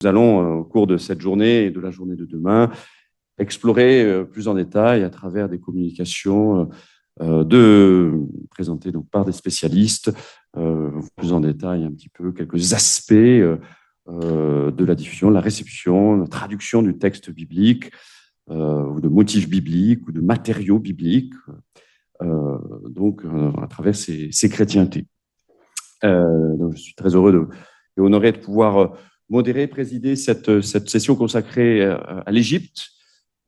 Nous allons, au cours de cette journée et de la journée de demain, explorer plus en détail à travers des communications présentées donc par des spécialistes, plus en détail un petit peu quelques aspects de la diffusion, de la réception, la traduction du texte biblique, ou de motifs bibliques, ou de matériaux bibliques, à travers ces chrétientés. Donc je suis très heureux et honoré de pouvoir modérer, présider cette session consacrée à l'Égypte,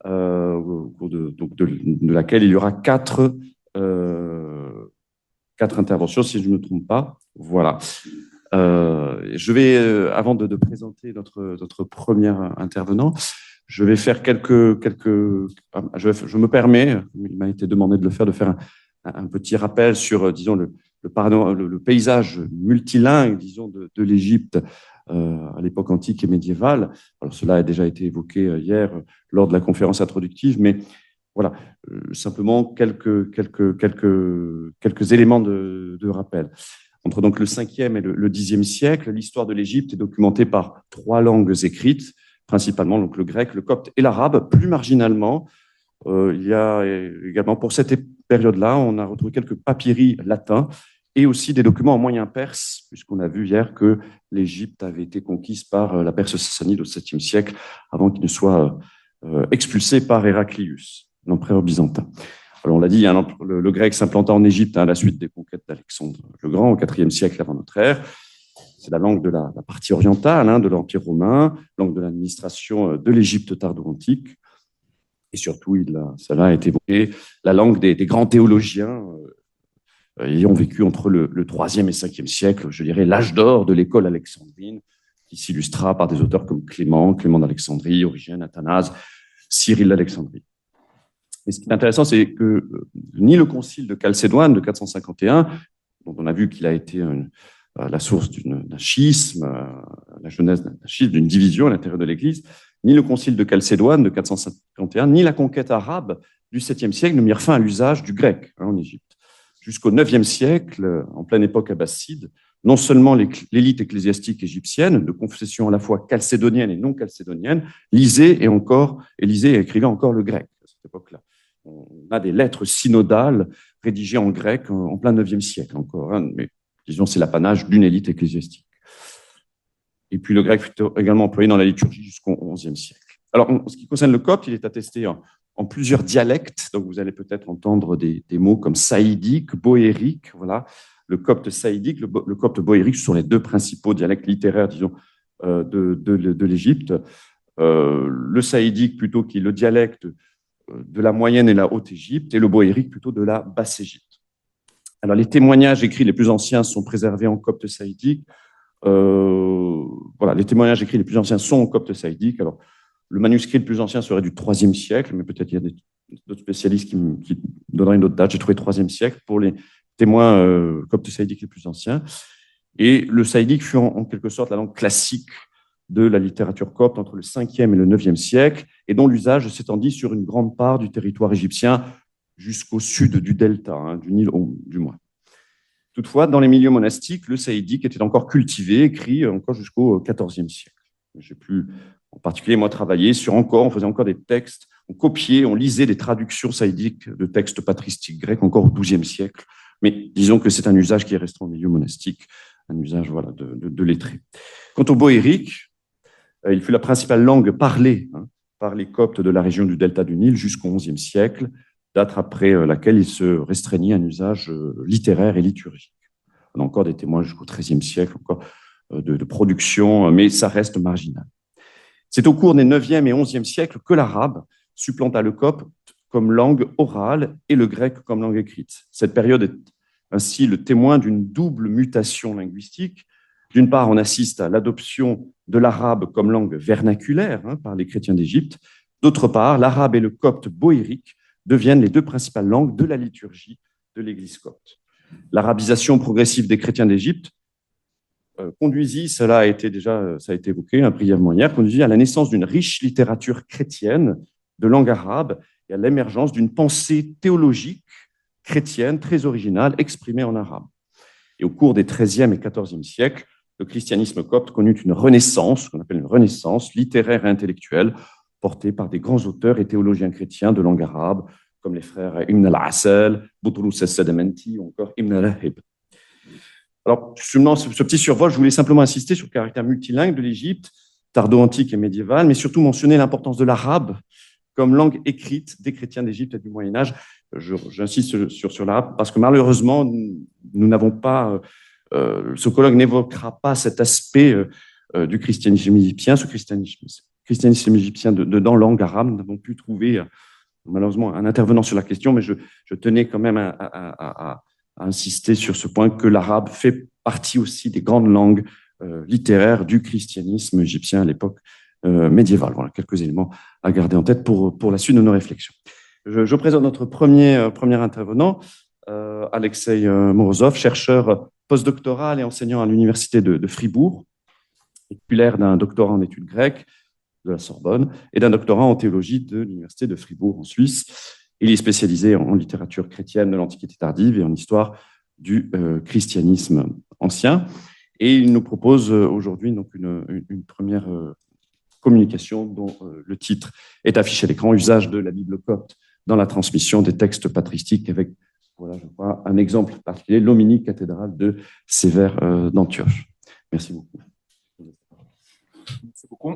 au cours de laquelle il y aura quatre interventions, si je ne me trompe pas. Voilà. Je vais, avant de présenter notre premier intervenant, je vais faire je me permets, il m'a été demandé de le faire, de faire un petit rappel sur, disons, le paysage multilingue, disons, de l'Égypte à l'époque antique et médiévale. Alors, cela a déjà été évoqué hier lors de la conférence introductive, mais voilà, simplement quelques éléments de rappel. Entre donc le 5e et le 10e siècle, l'histoire de l'Égypte est documentée par trois langues écrites, principalement donc le grec, le copte et l'arabe. Plus marginalement, il y a également, pour cette période-là, on a retrouvé quelques papyri latins et aussi des documents en moyen perse, puisqu'on a vu hier que l'Égypte avait été conquise par la Perse sassanide au 7e siècle, avant qu'il ne soit expulsé par Héraclius, l'empereur byzantin. Alors on l'a dit, hein, le grec s'implanta en Égypte à la suite des conquêtes d'Alexandre le Grand au IVe siècle avant notre ère. C'est la langue de la partie orientale, hein, de l'Empire romain, langue de l'administration de l'Égypte tardo-antique. Et surtout, cela a été évoqué, la langue des grands théologiens ayant vécu entre le 3e et 5e siècle, je dirais l'âge d'or de l'école alexandrine, qui s'illustra par des auteurs comme Clément d'Alexandrie, Origène, Athanase, Cyril d'Alexandrie. Et ce qui est intéressant, c'est que ni le concile de Chalcédoine de 451, dont on a vu qu'il a été la source d'un schisme, la genèse d'un schisme, d'une division à l'intérieur de l'Église, ni le concile de Chalcédoine de 451, ni la conquête arabe du 7e siècle ne mirent fin à l'usage du grec en Égypte. Jusqu'au 9e siècle, en pleine époque abbasside, non seulement l'élite ecclésiastique égyptienne, de confession à la fois chalcédonienne et non chalcédonienne, lisait et écrivait encore le grec à cette époque-là. On a des lettres synodales rédigées en grec en plein 9e siècle encore, hein, mais disons c'est l'apanage d'une élite ecclésiastique. Et puis le grec fut également employé dans la liturgie jusqu'au 11e siècle. Alors, en ce qui concerne le copte, il est attesté en plusieurs dialectes, donc vous allez peut-être entendre des mots comme saïdique, boérique, voilà. Le copte saïdique, le copte boérique, ce sont les deux principaux dialectes littéraires, disons, de l'Égypte. Le saïdique plutôt qui est le dialecte de la moyenne et la haute Égypte, et le boérique plutôt de la basse Égypte. Alors, les témoignages écrits les plus anciens sont préservés en copte saïdique. Voilà, les témoignages écrits les plus anciens sont en copte saïdique. Alors, le manuscrit le plus ancien serait du 3e siècle, mais peut-être il y a d'autres spécialistes qui donneraient une autre date. J'ai trouvé 3e siècle pour les témoins coptes saïdiques les plus anciens. Et le saïdique fut en quelque sorte la langue classique de la littérature copte entre le 5e et le 9e siècle, et dont l'usage s'étendit sur une grande part du territoire égyptien jusqu'au sud du delta, hein, du Nil, du moins. Toutefois, dans les milieux monastiques, le saïdique était encore cultivé, écrit encore jusqu'au XIVe siècle. J'ai pu, en particulier, moi, travailler on faisait encore des textes, on copiait, on lisait des traductions saïdiques de textes patristiques grecs encore au XIIe siècle. Mais disons que c'est un usage qui est resté en milieu monastique, un usage voilà, de lettré. Quant au boérique, il fut la principale langue parlée par les coptes de la région du delta du Nil jusqu'au XIe siècle, date après laquelle il se restreignit à un usage littéraire et liturgique. On a encore des témoins jusqu'au XIIIe siècle, encore de production, mais ça reste marginal. C'est au cours des 9e et 11e siècles que l'arabe supplanta le copte comme langue orale et le grec comme langue écrite. Cette période est ainsi le témoin d'une double mutation linguistique. D'une part, on assiste à l'adoption de l'arabe comme langue vernaculaire par les chrétiens d'Égypte. D'autre part, l'arabe et le copte boérique deviennent les deux principales langues de la liturgie de l'Église copte. L'arabisation progressive des chrétiens d'Égypte conduisit, ça a été évoqué brièvement hier, conduisit à la naissance d'une riche littérature chrétienne de langue arabe et à l'émergence d'une pensée théologique chrétienne très originale exprimée en arabe. Et au cours des XIIIe et XIVe siècles, le christianisme copte connut une renaissance, qu'on appelle une renaissance littéraire et intellectuelle, portée par des grands auteurs et théologiens chrétiens de langue arabe, comme les frères Ibn al-Asal, Boutros al-Sadamenti ou encore Ibn al-Rahib. Alors, seulement ce petit survol, je voulais simplement insister sur le caractère multilingue de l'Égypte, tardo-antique et médiévale, mais surtout mentionner l'importance de l'arabe comme langue écrite des chrétiens d'Égypte et du Moyen-Âge. J'insiste sur l'arabe parce que malheureusement, nous n'avons pas, ce colloque n'évoquera pas cet aspect du christianisme égyptien, ce christianisme égyptien dans langue arabe. Nous n'avons pu trouver malheureusement un intervenant sur la question, mais je tenais quand même à insister sur ce point que l'arabe fait partie aussi des grandes langues littéraires du christianisme égyptien à l'époque médiévale. Voilà quelques éléments à garder en tête pour la suite de nos réflexions. Je présente notre premier intervenant, Alexei Morozov, chercheur postdoctoral et enseignant à l'université de Fribourg, titulaire d'un doctorat en études grecques de la Sorbonne et d'un doctorat en théologie de l'université de Fribourg en Suisse. Il est spécialisé en littérature chrétienne de l'Antiquité tardive et en histoire du christianisme ancien. Et il nous propose aujourd'hui donc une première communication dont le titre est affiché à l'écran, usage de la Bible copte dans la transmission des textes patristiques, avec, voilà, je crois, un exemple particulier, l'homilie cathédrale de Sévère d'Antioche. Merci beaucoup. Merci beaucoup.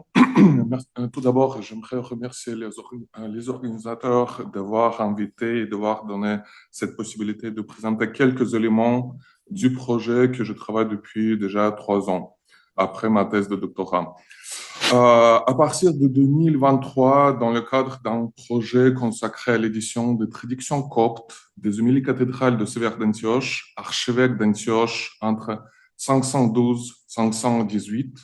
Tout d'abord, j'aimerais remercier les organisateurs d'avoir invité et d'avoir donné cette possibilité de présenter quelques éléments du projet que je travaille depuis déjà 3 ans, après ma thèse de doctorat. À partir de 2023, dans le cadre d'un projet consacré à l'édition des traductions coptes des homélies cathédrales de Sévère d'Antioche, archevêque d'Antioche entre 512 et 518,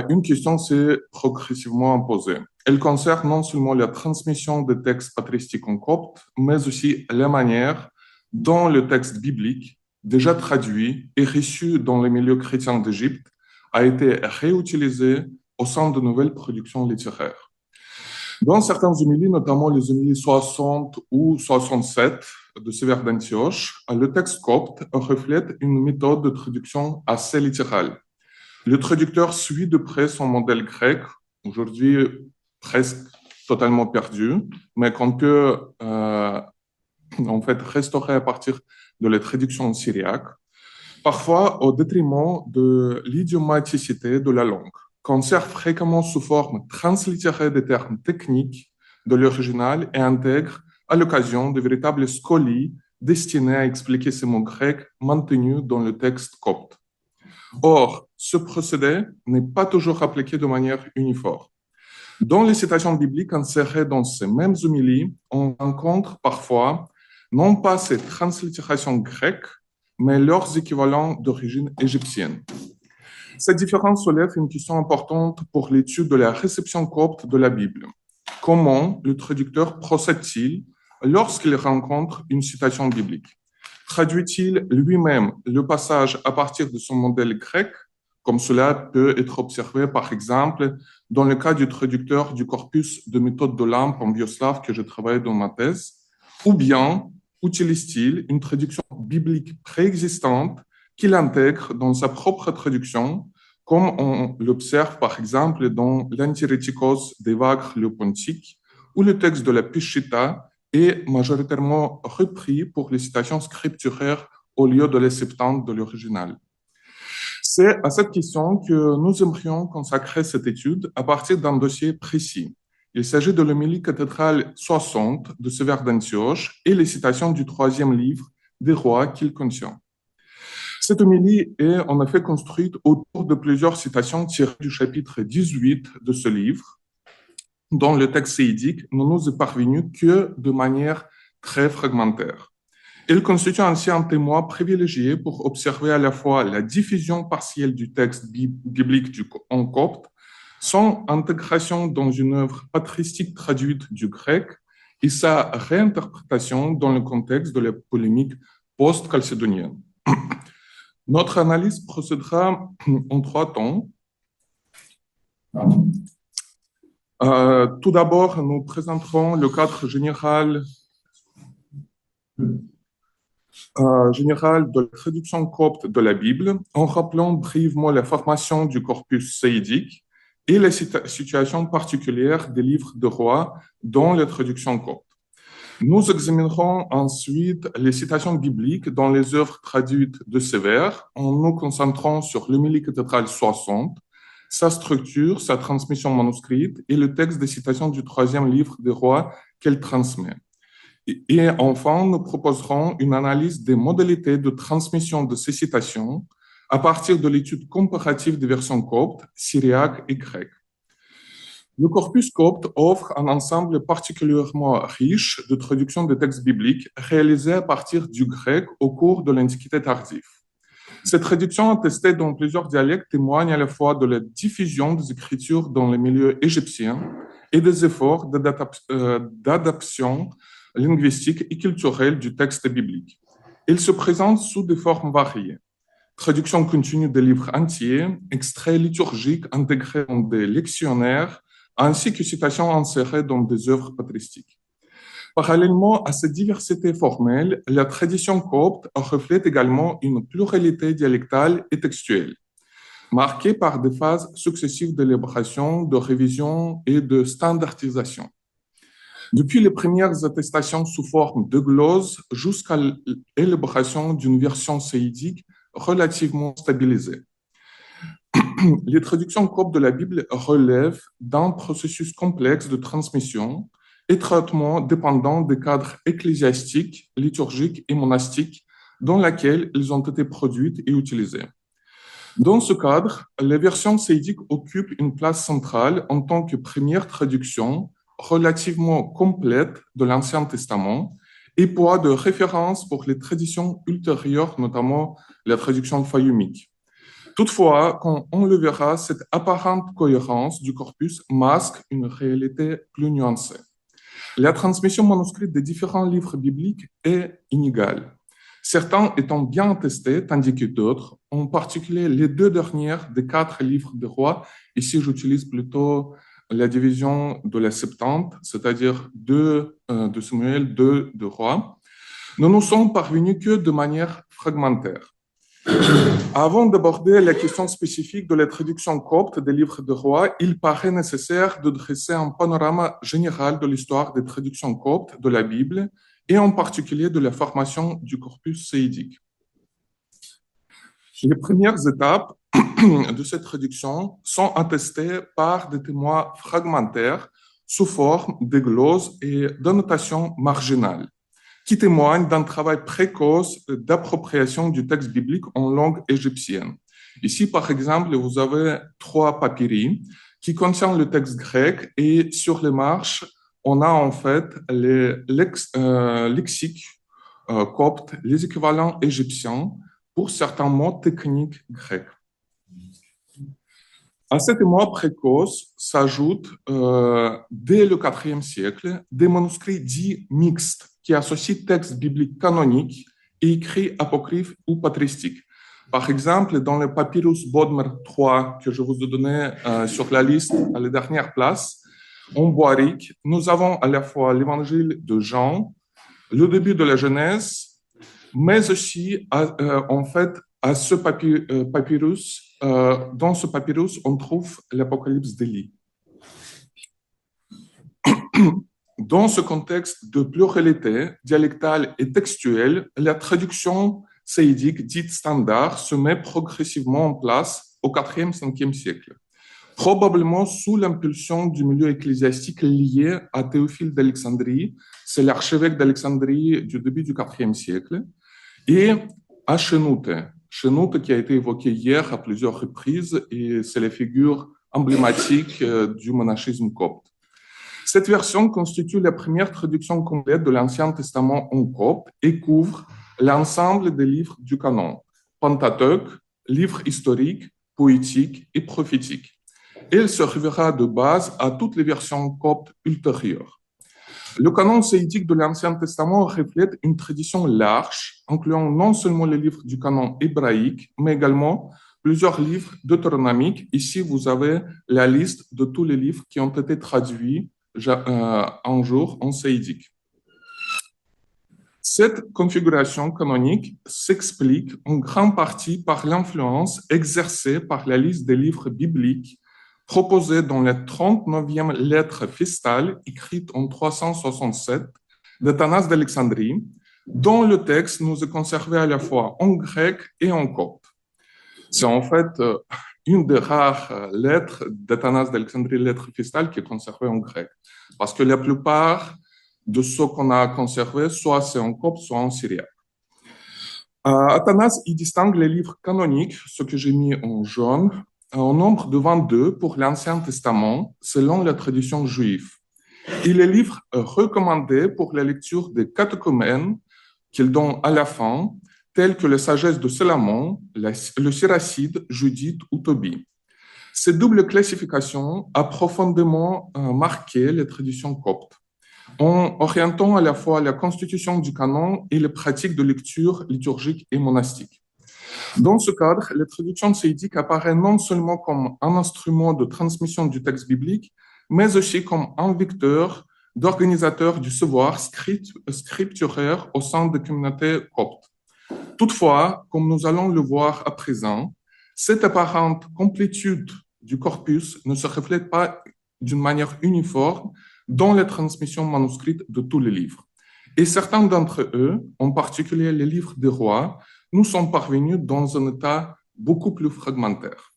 une question s'est progressivement imposée. Elle concerne non seulement la transmission des textes patristiques en copte, mais aussi la manière dont le texte biblique, déjà traduit et reçu dans les milieux chrétiens d'Égypte, a été réutilisé au sein de nouvelles productions littéraires. Dans certains homélies, notamment les homélies 60 ou 67 de Sévère d'Antioche, le texte copte reflète une méthode de traduction assez littérale. Le traducteur suit de près son modèle grec, aujourd'hui presque totalement perdu, mais qu'on peut en fait restaurer à partir de la traduction syriaque, parfois au détriment de l'idiomaticité de la langue, qu'on sert fréquemment sous forme translittérée des termes techniques de l'original et intègre à l'occasion de véritables scolies destinés à expliquer ces mots grecs maintenus dans le texte copte. Or, ce procédé n'est pas toujours appliqué de manière uniforme. Dans les citations bibliques insérées dans ces mêmes homélies, on rencontre parfois non pas ces translittérations grecques, mais leurs équivalents d'origine égyptienne. Cette différence soulève une question importante pour l'étude de la réception copte de la Bible. Comment le traducteur procède-t-il lorsqu'il rencontre une citation biblique? Traduit-il lui-même le passage à partir de son modèle grec, comme cela peut être observé par exemple dans le cas du traducteur du corpus de méthode de Lampe en bioslave que je travaille dans ma thèse, ou bien utilise-t-il une traduction biblique préexistante qu'il intègre dans sa propre traduction, comme on l'observe par exemple dans l'Antirétikos d'Evagre le Pontique ou le texte de la Peshitta est majoritairement repris pour les citations scripturaires au lieu de les Septante de l'original. C'est à cette question que nous aimerions consacrer cette étude à partir d'un dossier précis. Il s'agit de l'homélie cathédrale 60 de Sévère d'Antioche et les citations du 3e livre des rois qu'il contient. Cette homélie est en effet construite autour de plusieurs citations tirées du chapitre 18 de ce livre, dont le texte séidique ne nous est parvenu que de manière très fragmentaire. Il constitue ainsi un témoin privilégié pour observer à la fois la diffusion partielle du texte biblique en copte, son intégration dans une œuvre patristique traduite du grec et sa réinterprétation dans le contexte de la polémique post-chalcédonienne. Notre analyse procédera en 3 temps. Tout d'abord, nous présenterons le cadre général générale de la traduction copte de la Bible, en rappelant brièvement la formation du corpus saïdique et les situations particulières des livres de rois dans la traduction copte. Nous examinerons ensuite les citations bibliques dans les œuvres traduites de Sévère en nous concentrant sur l'homélie cathédrale 60, sa structure, sa transmission manuscrite et le texte des citations du troisième livre des rois qu'elle transmet. Et enfin, nous proposerons une analyse des modalités de transmission de ces citations à partir de l'étude comparative des versions coptes, syriaques et grecques. Le corpus copte offre un ensemble particulièrement riche de traductions de textes bibliques réalisées à partir du grec au cours de l'Antiquité tardive. Ces traductions attestées dans plusieurs dialectes témoignent à la fois de la diffusion des écritures dans les milieux égyptiens et des efforts d'adaptation linguistique et culturelle du texte biblique. Ils se présentent sous des formes variées. Traduction continue des livres entiers, extraits liturgiques intégrés dans des lectionnaires, ainsi que citations insérées dans des œuvres patristiques. Parallèlement à cette diversité formelle, la tradition copte reflète également une pluralité dialectale et textuelle, marquée par des phases successives d'élaboration, de révision et de standardisation. Depuis les premières attestations sous forme de glose jusqu'à l'élaboration d'une version saïdique relativement stabilisée. Les traductions coptes de la Bible relèvent d'un processus complexe de transmission, étroitement dépendant des cadres ecclésiastiques, liturgiques et monastiques dans lesquels ils ont été produites et utilisées. Dans ce cadre, les versions saïdiques occupent une place centrale en tant que première traduction relativement complète de l'Ancien Testament et poids de référence pour les traditions ultérieures, notamment la traduction fayoumique. Toutefois, quand on le verra, cette apparente cohérence du corpus masque une réalité plus nuancée. La transmission manuscrite des différents livres bibliques est inégale, certains étant bien attestés, tandis que d'autres, en particulier les deux dernières des 4 livres des rois, ici j'utilise plutôt la division de la Septante, c'est-à-dire 2 de Samuel, 2 de rois, ne nous sont parvenus que de manière fragmentaire. Avant d'aborder la question spécifique de la traduction copte des livres de rois, il paraît nécessaire de dresser un panorama général de l'histoire des traductions coptes de la Bible et en particulier de la formation du corpus saïdique. Les premières étapes de cette traduction sont attestées par des témoins fragmentaires sous forme de gloses et d'annotations marginales, qui témoignent d'un travail précoce d'appropriation du texte biblique en langue égyptienne. Ici, par exemple, vous avez 3 papyri qui contiennent le texte grec et sur les marges, on a en fait les lexiques coptes, les équivalents égyptiens pour certains mots techniques grecs. À ces témoins précoces s'ajoutent, dès le IVe siècle, des manuscrits dits mixtes qui associent textes bibliques canoniques et écrits apocryphes ou patristiques. Par exemple, dans le papyrus Bodmer III que je vous ai donné sur la liste à la dernière place, en boirique, nous avons à la fois l'évangile de Jean, le début de la Genèse, mais aussi en fait à ce papyrus, dans ce papyrus, on trouve l'Apocalypse d'Élie. Dans ce contexte de pluralité dialectale et textuelle, la traduction saïdique dite standard se met progressivement en place au IVe, Ve siècle, probablement sous l'impulsion du milieu ecclésiastique lié à Théophile d'Alexandrie, c'est l'archevêque d'Alexandrie du début du IVe siècle, et à Chénoute qui a été évoqué hier à plusieurs reprises, et c'est la figure emblématique du monachisme copte. Cette version constitue la première traduction complète de l'Ancien Testament en copte et couvre l'ensemble des livres du canon, Pentateuque, livres historiques, poétiques et prophétiques. Elle servira de base à toutes les versions coptes ultérieures. Le canon saïdique de l'Ancien Testament reflète une tradition large, incluant non seulement les livres du canon hébraïque, mais également plusieurs livres deutéronomiques. Ici, vous avez la liste de tous les livres qui ont été traduits un jour en saïdique. Cette configuration canonique s'explique en grande partie par l'influence exercée par la liste des livres bibliques proposée dans la 39e lettre fistale écrite en 367 d'Athanas d'Alexandrie, dont le texte nous est conservé à la fois en grec et en copte. C'est en fait une des rares lettres d'Athanas d'Alexandrie, lettre fistale, qui est conservée en grec. Parce que la plupart de ce qu'on a conservé, soit c'est en copte, soit en syriaque. Athanas, il distingue les livres canoniques, ce que j'ai mis en jaune, en nombre de 22 pour l'Ancien Testament, selon la tradition juive. Et les livres recommandés pour la lecture des catéchumènes qu'il donne à la fin, tels que la sagesse de Salomon, le Siracide, Judith ou Tobie. Cette double classification a profondément marqué les traditions coptes, en orientant à la fois la constitution du canon et les pratiques de lecture liturgique et monastique. Dans ce cadre, la traduction séidique apparaît non seulement comme un instrument de transmission du texte biblique, mais aussi comme un vecteur d'organisateur du savoir scripturaire au sein des communautés coptes. Toutefois, comme nous allons le voir à présent, cette apparente complétude du corpus ne se reflète pas d'une manière uniforme dans la transmission manuscrite de tous les livres. Et certains d'entre eux, en particulier les livres des rois, nous sont parvenus dans un état beaucoup plus fragmentaire.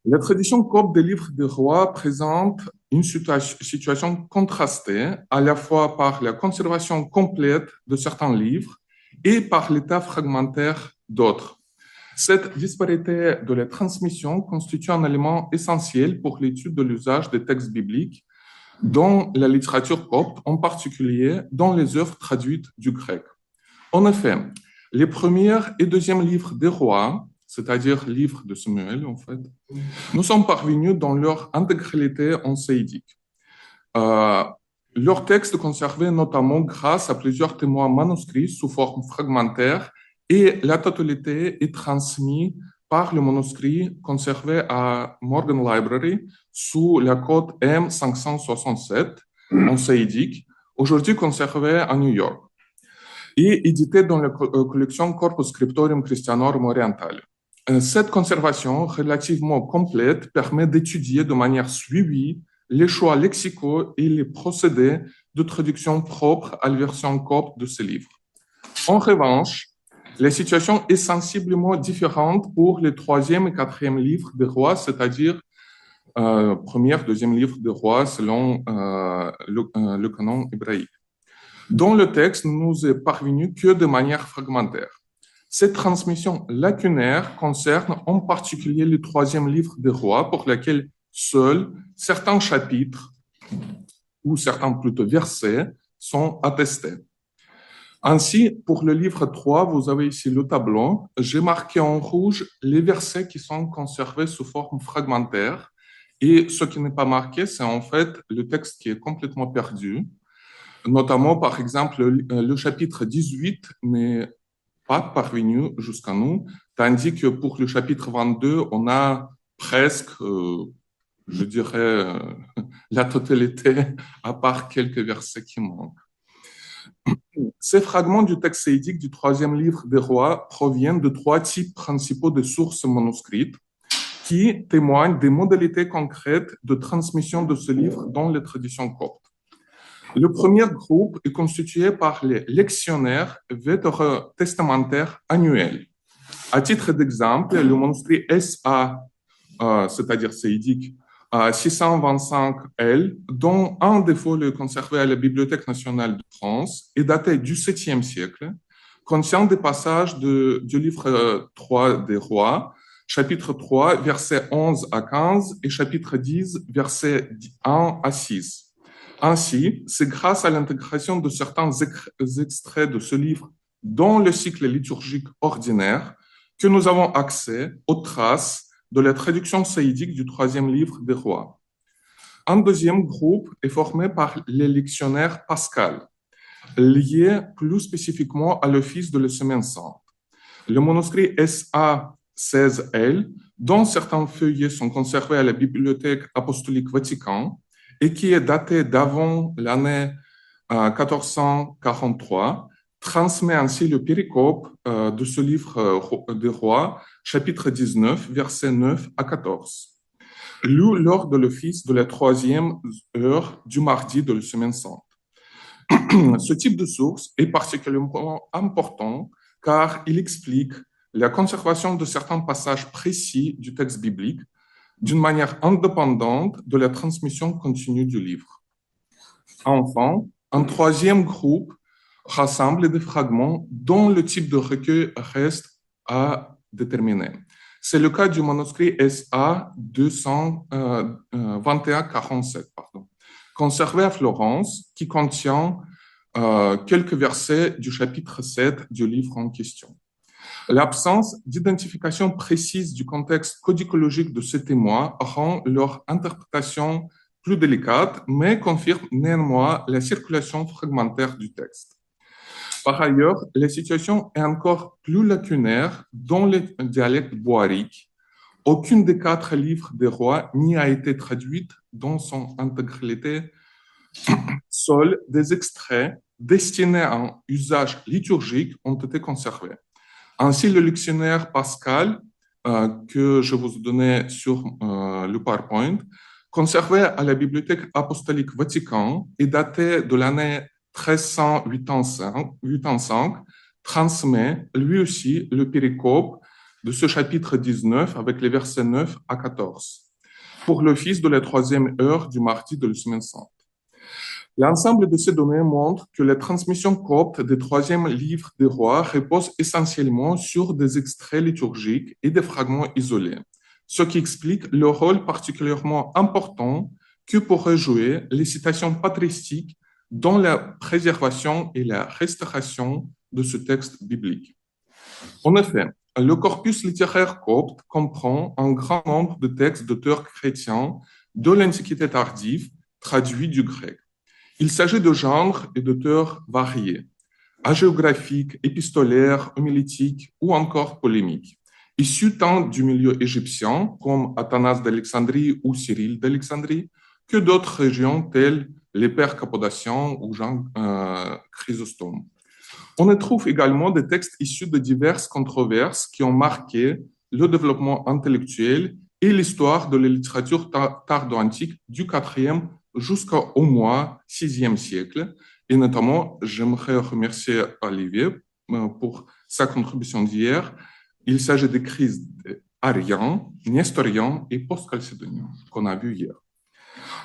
La tradition copte des livres des rois présente une situation contrastée à la fois par la conservation complète de certains livres et par l'état fragmentaire d'autres. Cette disparité de la transmission constitue un élément essentiel pour l'étude de l'usage des textes bibliques dans la littérature copte, en particulier dans les œuvres traduites du grec. En effet, les premiers et deuxièmes livres des rois, c'est-à-dire livres de Samuel en fait, nous sont parvenus dans leur intégralité en séidique. Leurs textes conservés notamment grâce à plusieurs témoins manuscrits sous forme fragmentaire et la totalité est transmise par le manuscrit conservé à Morgan Library sous la code M567 en séidique, aujourd'hui conservé à New York et édité dans la collection Corpus Scriptorium Christianorum Orientale. Cette conservation relativement complète permet d'étudier de manière suivie les choix lexicaux et les procédés de traduction propres à la version copte de ces livres. En revanche, la situation est sensiblement différente pour les troisième et quatrième livres des rois, c'est-à-dire premier, deuxième livre des rois selon le canon hébraïque. Dans le texte, nous est parvenu que de manière fragmentaire. Cette transmission lacunaire concerne en particulier le troisième livre des rois, pour lequel seuls certains chapitres, ou certains plutôt versets, sont attestés. Ainsi, pour le livre 3, vous avez ici le tableau. J'ai marqué en rouge les versets qui sont conservés sous forme fragmentaire. Et ce qui n'est pas marqué, c'est en fait le texte qui est complètement perdu. Notamment, par exemple, le chapitre 18 n'est pas parvenu jusqu'à nous, tandis que pour le chapitre 22, on a presque, je dirais, la totalité, à part quelques versets qui manquent. Ces fragments du texte séidique du troisième livre des rois proviennent de trois types principaux de sources manuscrites qui témoignent des modalités concrètes de transmission de ce livre dans les traditions coptes. Le premier groupe est constitué par les lectionnaires vétérotestamentaires annuels. À titre d'exemple, le manuscrit SA, c'est-à-dire séidique, 625L, dont un des folios est conservé à la Bibliothèque nationale de France, est daté du 7e siècle, contient des passages du livre 3 des rois, chapitre 3, versets 11 à 15, et chapitre 10, versets 1 à 6. Ainsi, c'est grâce à l'intégration de certains extraits de ce livre dans le cycle liturgique ordinaire que nous avons accès aux traces de la traduction séidique du troisième livre des rois. Un deuxième groupe est formé par les lectionnaires pascals, liés plus spécifiquement à l'office de la Semaine sainte. Le manuscrit SA 16L, dont certains feuillets sont conservés à la Bibliothèque apostolique Vatican, et qui est daté d'avant l'année 1443, transmet ainsi le péricope de ce livre des Rois, chapitre 19, versets 9 à 14, lu lors de l'office de la troisième heure du mardi de la semaine sainte. Ce type de source est particulièrement important car il explique la conservation de certains passages précis du texte biblique d'une manière indépendante de la transmission continue du livre. Enfin, un troisième groupe rassemble des fragments dont le type de recueil reste à déterminer. C'est le cas du manuscrit SA 2147, conservé à Florence, qui contient quelques versets du chapitre 7 du livre en question. L'absence d'identification précise du contexte codicologique de ces témoins rend leur interprétation plus délicate, mais confirme néanmoins la circulation fragmentaire du texte. Par ailleurs, la situation est encore plus lacunaire dans le dialecte boarique. Aucune des 4 livres des rois n'y a été traduite dans son intégralité. Seuls des extraits destinés à un usage liturgique ont été conservés. Ainsi, le dictionnaire Pascal, que je vous ai donné sur le PowerPoint, conservé à la Bibliothèque apostolique Vatican et daté de l'année 1385, transmet lui aussi le péricope de ce chapitre 19 avec les versets 9 à 14 pour l'office de la troisième heure du mardi de la semaine sainte. L'ensemble de ces données montre que la transmission copte des troisièmes livres des rois repose essentiellement sur des extraits liturgiques et des fragments isolés, ce qui explique le rôle particulièrement important que pourraient jouer les citations patristiques dans la préservation et la restauration de ce texte biblique. En effet, le corpus littéraire copte comprend un grand nombre de textes d'auteurs chrétiens de l'Antiquité tardive traduits du grec. Il s'agit de genres et d'auteurs variés, hagiographiques, épistolaires, homilétiques ou encore polémiques, issus tant du milieu égyptien, comme Athanas d'Alexandrie ou Cyril d'Alexandrie, que d'autres régions telles les pères cappadociens ou Jean Chrysostome. On y trouve également des textes issus de diverses controverses qui ont marqué le développement intellectuel et l'histoire de la littérature tardo-antique du IVe jusqu'au moins VIe siècle. Et notamment, j'aimerais remercier Olivier pour sa contribution d'hier. Il s'agit des crises ariens, nestoriens et post-chalcédoniens qu'on a vu hier.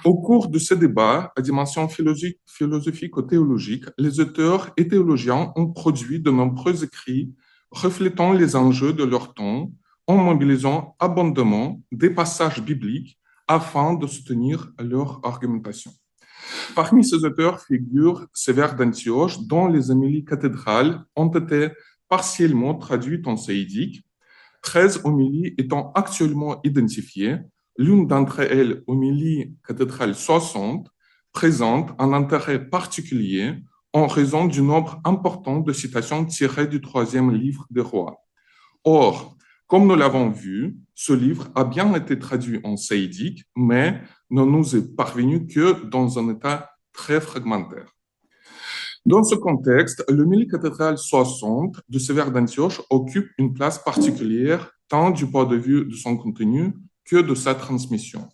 Au cours de ce débat à dimension philosophico-théologique, les auteurs et théologiens ont produit de nombreux écrits reflétant les enjeux de leur temps en mobilisant abondamment des passages bibliques afin de soutenir leur argumentation. Parmi ces auteurs figurent Sévère d'Antioche, dont les homélies cathédrales ont été partiellement traduites en saïdique, 13 homélies étant actuellement identifiées. L'une d'entre elles, Homélie cathédrale 60, présente un intérêt particulier en raison du nombre important de citations tirées du troisième livre des rois. Or, comme nous l'avons vu, ce livre a bien été traduit en saïdique, mais ne nous est parvenu que dans un état très fragmentaire. Dans ce contexte, l'homélie cathédrale 60 de Sévère d'Antioche occupe une place particulière tant du point de vue de son contenu que de sa transmission.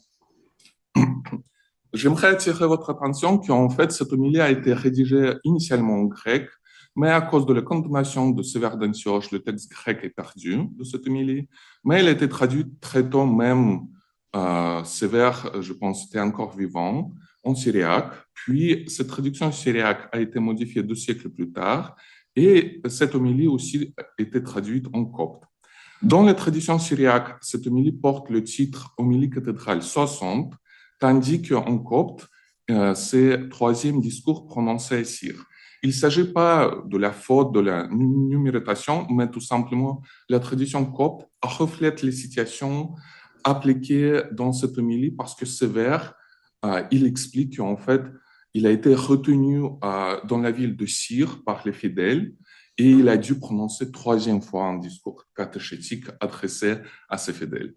J'aimerais attirer votre attention qu'en fait, cette homélie a été rédigée initialement en grec, mais à cause de la condamnation de Sévère d'Antioche, le texte grec est perdu de cette homélie, mais elle a été traduite très tôt même. Sévère, je pense, était encore vivant, en syriaque, puis cette traduction syriaque a été modifiée 2 siècles plus tard, et cette homélie aussi a été traduite en copte. Dans la tradition syriaque, cette homélie porte le titre Homélie cathédrale 60, tandis qu'en copte, c'est troisième discours prononcé à Syr. Il ne s'agit pas de la faute de la numérotation, mais tout simplement la tradition copte reflète les situations appliquées dans cette homélie parce que Sévère, il explique qu'en fait, il a été retenu dans la ville de Syr par les fidèles et il a dû prononcer 3e fois un discours catéchétique adressé à ses fidèles.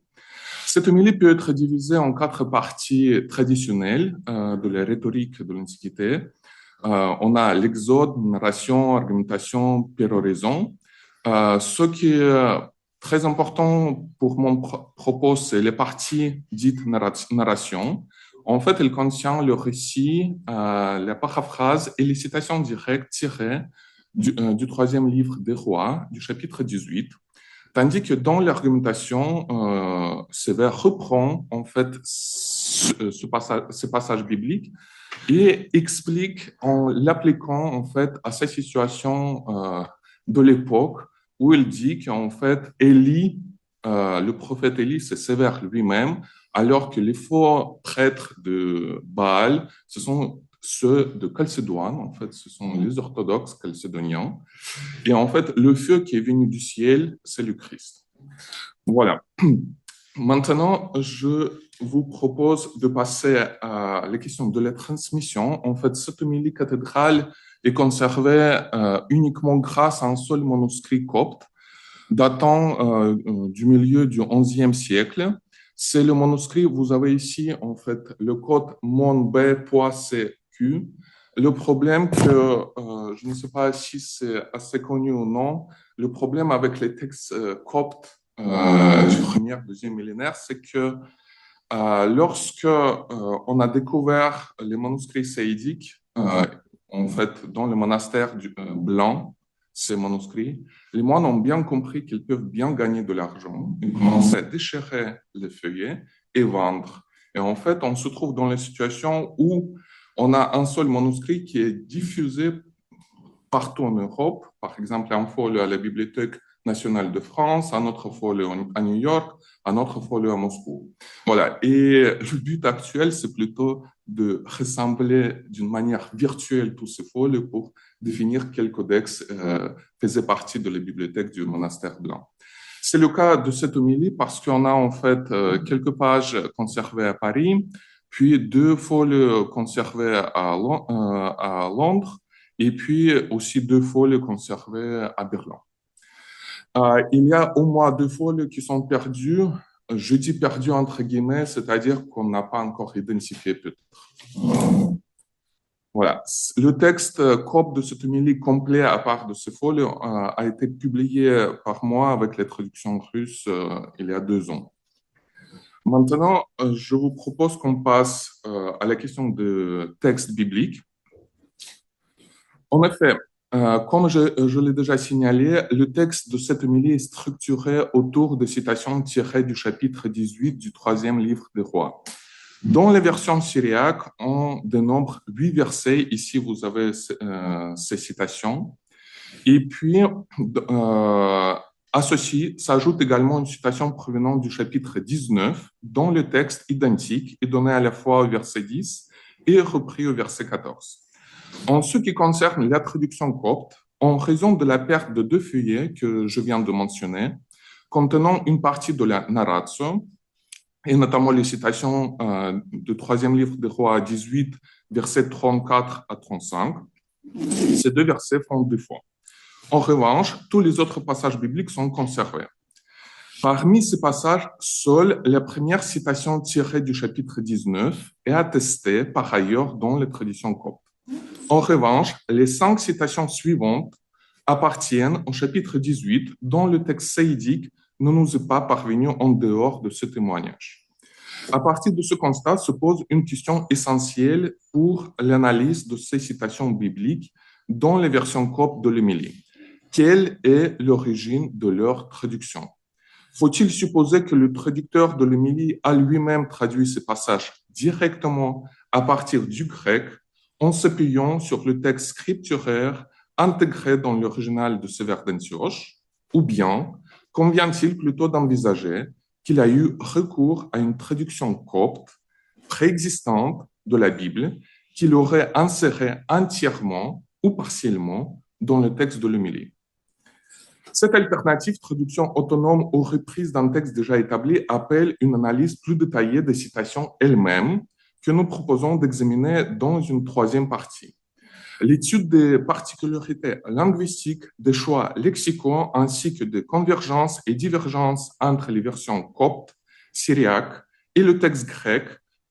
Cette homélie peut être divisée en 4 parties traditionnelles de la rhétorique de l'Antiquité. On a l'exode, narration, argumentation, péroraison. Ce qui est très important pour mon propos, c'est les parties dites narration. En fait, elle contient le récit, la paraphrase et les citations directes tirées du troisième livre des rois, du chapitre 18. Tandis que dans l'argumentation, Sévère reprend en fait ce passage biblique et explique en l'appliquant en fait à cette situation de l'époque où il dit qu'en fait Élie, le prophète Élie, c'est Sévère lui-même, alors que les faux prêtres de Baal, ce sont ceux de Chalcédoine, en fait, ce sont les orthodoxes chalcédoniens. Et en fait, le feu qui est venu du ciel, c'est le Christ. Voilà. Maintenant, je vous propose de passer à la question de la transmission. En fait, cette homélie cathédrale est conservée uniquement grâce à un seul manuscrit copte datant du milieu du XIe siècle. C'est le manuscrit, vous avez ici en fait le code MON-B.CQ. Le problème que, je ne sais pas si c'est assez connu ou non, le problème avec les textes coptes du premier, deuxième millénaire, c'est que lorsque on a découvert les manuscrits saïdiques, en fait, dans le monastère blanc, ces manuscrits, les moines ont bien compris qu'ils peuvent bien gagner de l'argent. Ils commencent à déchirer les feuillets et vendre. Et en fait, on se trouve dans la situation où on a un seul manuscrit qui est diffusé partout en Europe, par exemple un folio à la Bibliothèque nationale de France, un autre folio à New York, un autre folio à Moscou. Voilà. Et le but actuel, c'est plutôt de rassembler d'une manière virtuelle tous ces folios pour définir quel codex faisait partie de la bibliothèque du monastère blanc. C'est le cas de cette homélie parce qu'on a en fait quelques pages conservées à Paris, puis 2 folios conservés à Londres, et puis aussi 2 folios conservées à Berlin. Il y a au moins 2 folios qui sont perdus. Je dis perdus entre guillemets, c'est-à-dire qu'on n'a pas encore identifié peut-être. Voilà. Le texte copte de cette homélie complet à part de ce folio a été publié par moi avec la traduction russe il y a 2 ans. Maintenant, je vous propose qu'on passe à la question de texte biblique. En effet, comme je l'ai déjà signalé, le texte de cette homélie est structuré autour de citations tirées du chapitre 18 du troisième livre des rois. Dans les versions syriaques, on dénombre 8 versets. Ici, vous avez ces citations. Et puis, à ceci s'ajoute également une citation provenant du chapitre 19, dont le texte identique est donné à la fois au verset 10 et repris au verset 14. En ce qui concerne la traduction copte, en raison de la perte de 2 feuillets que je viens de mentionner, contenant une partie de la narration, et notamment les citations du troisième livre des rois 18, versets 34 à 35, ces 2 versets font 2 fois. En revanche, tous les autres passages bibliques sont conservés. Parmi ces passages, seule la première citation tirée du chapitre 19 est attestée par ailleurs dans les traditions coptes. En revanche, les 5 citations suivantes appartiennent au chapitre 18, dont le texte saïdique ne nous est pas parvenu en dehors de ce témoignage. À partir de ce constat se pose une question essentielle pour l'analyse de ces citations bibliques dans les versions coptes de l'homélie. Quelle est l'origine de leur traduction? Faut-il supposer que le traducteur de l'homélie a lui-même traduit ces passages directement à partir du grec en s'appuyant sur le texte scripturaire intégré dans l'original de Sévère d'Antioche, ou bien convient-il plutôt d'envisager qu'il a eu recours à une traduction copte préexistante de la Bible qu'il aurait insérée entièrement ou partiellement dans le texte de l'homélie? Cette alternative traduction autonome ou reprise d'un texte déjà établi appelle une analyse plus détaillée des citations elles-mêmes que nous proposons d'examiner dans une 3e partie. L'étude des particularités linguistiques, des choix lexicaux ainsi que des convergences et divergences entre les versions coptes, syriaques et le texte grec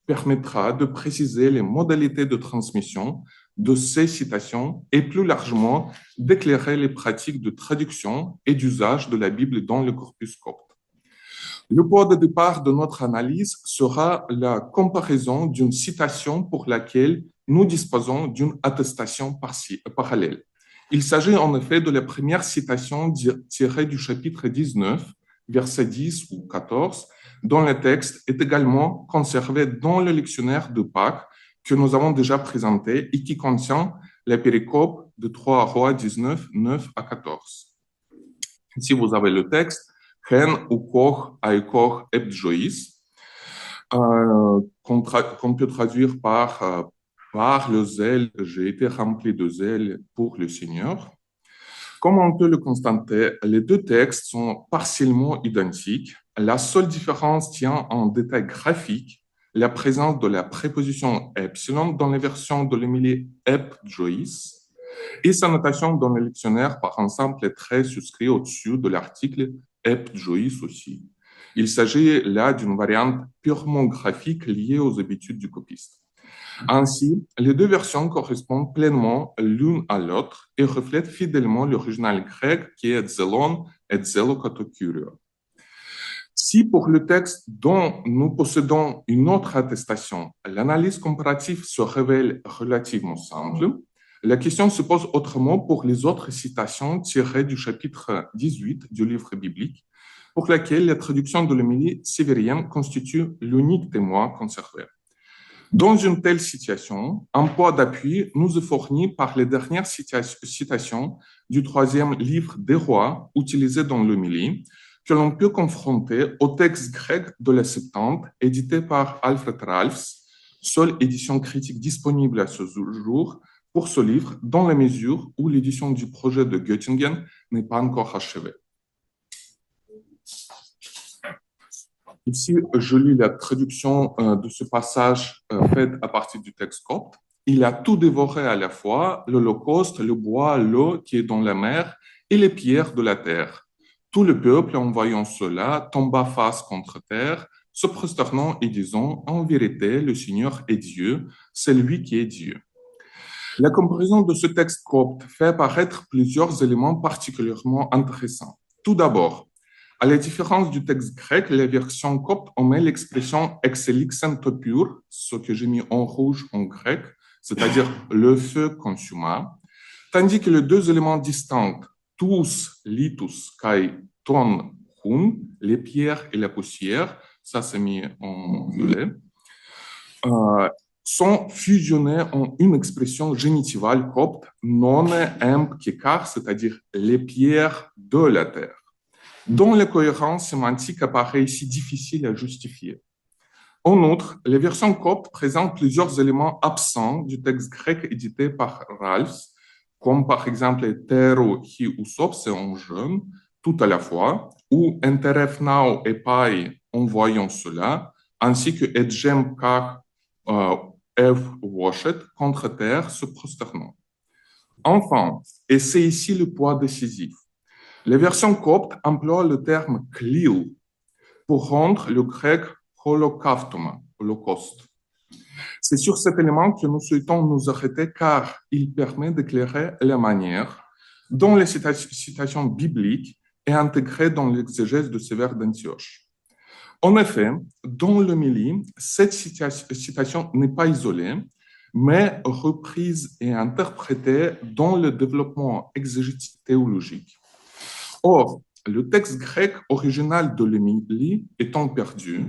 permettra de préciser les modalités de transmission de ces citations et plus largement d'éclairer les pratiques de traduction et d'usage de la Bible dans le corpus copte. Le point de départ de notre analyse sera la comparaison d'une citation pour laquelle nous disposons d'une attestation parallèle. Il s'agit en effet de la première citation tirée du chapitre 19, verset 10 ou 14, dont le texte est également conservé dans le lectionnaire de Pâques que nous avons déjà présenté et qui contient la péricope de 3 Rois 19, 9 à 14. Si vous avez le texte, Hen ou Koch Aikor Ebjois, qu'on peut traduire par le zèle, j'ai été rempli de zèle pour le Seigneur. Comme on peut le constater, les deux textes sont partiellement identiques. La seule différence tient en détail graphique, la présence de la préposition epsilon dans les versions de l'Émilie Ebjois et sa notation dans le dictionnaire par un simple trait souscrit au-dessus de l'article Ebjois aussi. Il s'agit là d'une variante purement graphique liée aux habitudes du copiste. Ainsi, les deux versions correspondent pleinement l'une à l'autre et reflètent fidèlement l'original grec qui est Zelon et Zelokatokurio. Si pour le texte dont nous possédons une autre attestation, l'analyse comparative se révèle relativement simple, la question se pose autrement pour les autres citations tirées du chapitre 18 du livre biblique, pour laquelle la traduction de l'homélie sévérienne constitue l'unique témoin conservé. Dans une telle situation, un poids d'appui nous est fourni par les dernières citations du troisième livre des rois utilisé dans l'homélie, que l'on peut confronter au texte grec de la Septante, édité par Alfred Ralphs, seule édition critique disponible à ce jour pour ce livre, dans la mesure où l'édition du projet de Göttingen n'est pas encore achevée. Ici, je lis la traduction de ce passage faite à partir du texte copte. Il a tout dévoré à la fois, l'Holocauste, le bois, l'eau qui est dans la mer et les pierres de la terre. Tout le peuple, en voyant cela, tomba face contre terre, se prosternant et disant, en vérité, le Seigneur est Dieu, c'est lui qui est Dieu. La comparaison de ce texte copte fait apparaître plusieurs éléments particulièrement intéressants. Tout d'abord, à la différence du texte grec, la version copte omet l'expression exelixen topur, ce que j'ai mis en rouge en grec, c'est-à-dire le feu consuma, tandis que les deux éléments distincts, tous, litus, kai, ton, hun, les pierres et la poussière, ça c'est mis en violet, sont fusionnés en une expression génitivale copte, non emp kekar, c'est-à-dire les pierres de la terre, dont la cohérence sémantique apparaît ici difficile à justifier. En outre, les versions coptes présentent plusieurs éléments absents du texte grec édité par Ralphs, comme par exemple tero, hi ou sop, c'est en jeune, tout à la fois, ou enteref nao et pai, en voyant cela, ainsi que edgem kach ev washet, contre terre, se prosternant. Enfin, et c'est ici le poids décisif, les versions coptes emploient le terme klil pour rendre le grec holocaustoma, holocauste. C'est sur cet élément que nous souhaitons nous arrêter car il permet d'éclairer la manière dont les citations bibliques est intégrée dans l'exégèse de Sévère d'Antioche. En effet, dans l'homélie, cette citation n'est pas isolée, mais reprise et interprétée dans le développement exégétique théologique. Or, le texte grec original de l'homélie étant perdu,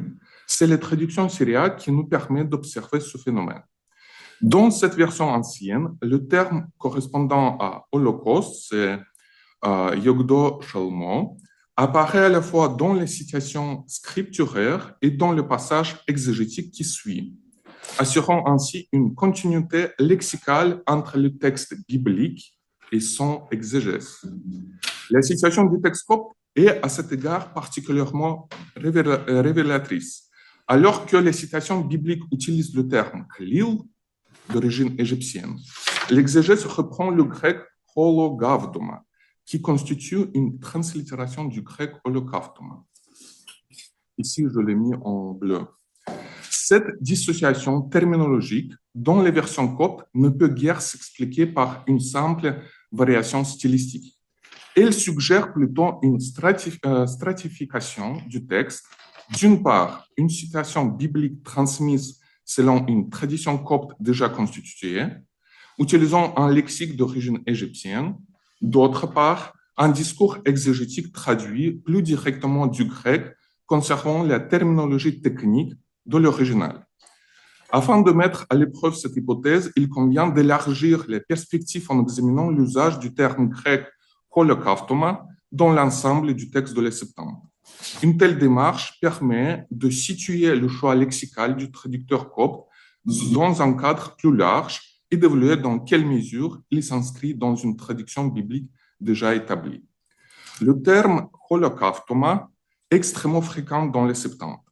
c'est la traduction syriaque qui nous permet d'observer ce phénomène. Dans cette version ancienne, le terme correspondant à Holocauste, c'est Yogdo Shalmo, apparaît à la fois dans les citations scripturaires et dans le passage exégétique qui suit, assurant ainsi une continuité lexicale entre le texte biblique et son exégèse. La situation du texte copte est à cet égard particulièrement révélatrice. Alors que les citations bibliques utilisent le terme klil, d'origine égyptienne, l'exégèse reprend le grec hologavdoma, qui constitue une translittération du grec holocaustoma. Ici, je l'ai mis en bleu. Cette dissociation terminologique dans les versions coptes ne peut guère s'expliquer par une simple variation stylistique. Elle suggère plutôt une stratification du texte. D'une part, une citation biblique transmise selon une tradition copte déjà constituée, utilisant un lexique d'origine égyptienne. D'autre part, un discours exégétique traduit plus directement du grec, conservant la terminologie technique de l'original. Afin de mettre à l'épreuve cette hypothèse, il convient d'élargir les perspectives en examinant l'usage du terme grec holocaustoma dans l'ensemble du texte de la Septante. Une telle démarche permet de situer le choix lexical du traducteur copte dans un cadre plus large et d'évaluer dans quelle mesure il s'inscrit dans une traduction biblique déjà établie. Le terme holocaustoma est extrêmement fréquent dans les Septante.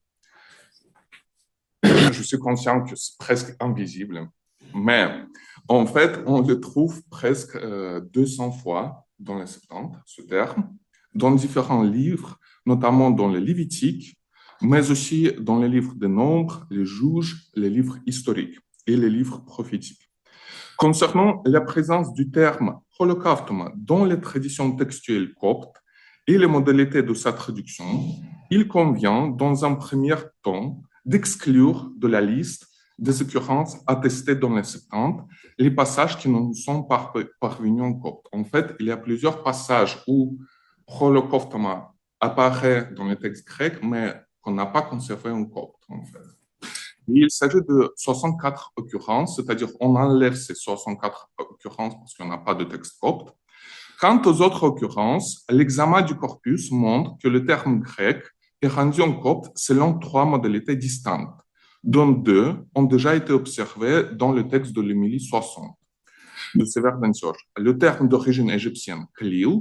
Je suis conscient que c'est presque invisible, mais en fait, on le trouve presque 200 fois dans les Septante, ce terme, dans différents livres, notamment dans le Lévitique, mais aussi dans les livres des Nombres, les Juges, les livres historiques et les livres prophétiques. Concernant la présence du terme holocaustoma dans les traditions textuelles coptes et les modalités de sa traduction, il convient, dans un premier temps, d'exclure de la liste des occurrences attestées dans les Septante les passages qui nous sont parvenus en copte. En fait, il y a plusieurs passages où holocaustoma apparaît dans les textes grecs, mais qu'on n'a pas conservé en copte, en fait. Et il s'agit de 64 occurrences, c'est-à-dire on enlève ces 64 occurrences parce qu'on n'a pas de texte copte. Quant aux autres occurrences, l'examen du corpus montre que le terme grec est rendu en copte selon 3 modalités distinctes, dont 2 ont déjà été observées dans le texte de l'Homélie 60 de Sévère d'Antioche. Le terme d'origine égyptienne, klil,